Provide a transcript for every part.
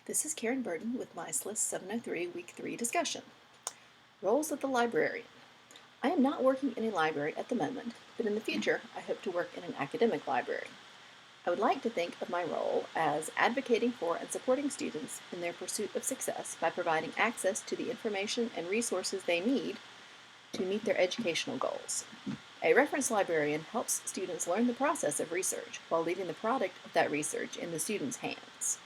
This is Karen Burton with my SLIS 703 Week 3 discussion. Roles of the librarian. I am not working in a library at the moment, but in the future I hope to work in an academic library. I would like to think of my role as advocating for and supporting students in their pursuit of success by providing access to the information and resources they need to meet their educational goals. A reference librarian helps students learn the process of research while leaving the product of that research in the student's hands.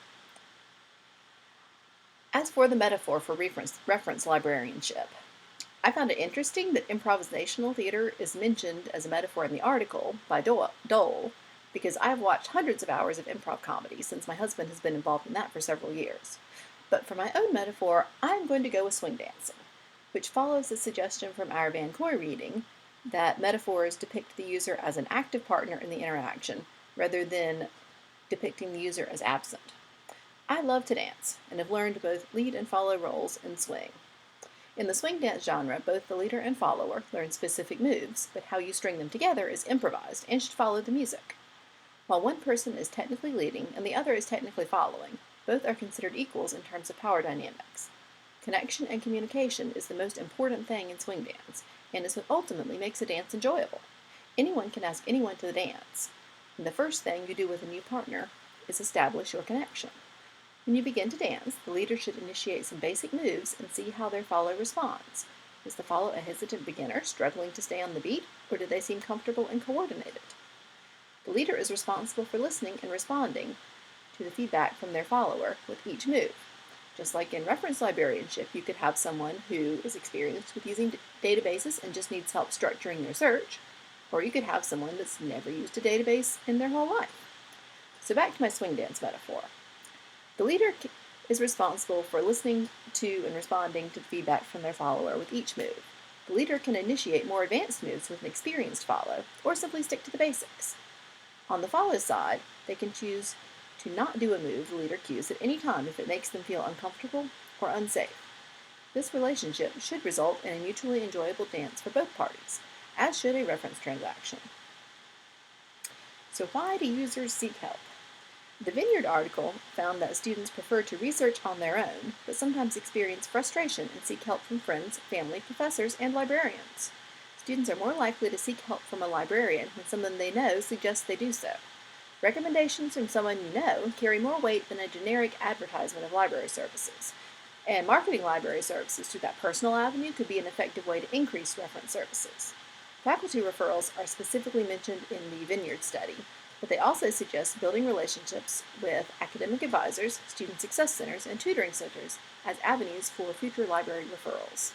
As for the metaphor for reference librarianship, I found it interesting that improvisational theater is mentioned as a metaphor in the article by Dole because I have watched hundreds of hours of improv comedy since my husband has been involved in that for several years. But for my own metaphor, I'm going to go with swing dancing, which follows a suggestion from our Van Coy reading that metaphors depict the user as an active partner in the interaction rather than depicting the user as absent. I love to dance and have learned both lead and follow roles in swing. In the swing dance genre, both the leader and follower learn specific moves, but how you string them together is improvised and should follow the music. While one person is technically leading and the other is technically following, both are considered equals in terms of power dynamics. Connection and communication is the most important thing in swing dance, and is what ultimately makes a dance enjoyable. Anyone can ask anyone to dance, and the first thing you do with a new partner is establish your connection. When you begin to dance, the leader should initiate some basic moves and see how their follower responds. Is the follower a hesitant beginner, struggling to stay on the beat, or do they seem comfortable and coordinated? The leader is responsible for listening and responding to the feedback from their follower with each move. Just like in reference librarianship, you could have someone who is experienced with using databases and just needs help structuring their search, or you could have someone that's never used a database in their whole life. So back to my swing dance metaphor. The leader is responsible for listening to and responding to feedback from their follower with each move. The leader can initiate more advanced moves with an experienced follow, or simply stick to the basics. On the follow side, they can choose to not do a move the leader cues at any time if it makes them feel uncomfortable or unsafe. This relationship should result in a mutually enjoyable dance for both parties, as should a reference transaction. So why do users seek help? The Vineyard article found that students prefer to research on their own, but sometimes experience frustration and seek help from friends, family, professors, and librarians. Students are more likely to seek help from a librarian when someone they know suggests they do so. Recommendations from someone you know carry more weight than a generic advertisement of library services. And marketing library services through that personal avenue could be an effective way to increase reference services. Faculty referrals are specifically mentioned in the Vineyard study, but they also suggest building relationships with academic advisors, student success centers, and tutoring centers as avenues for future library referrals.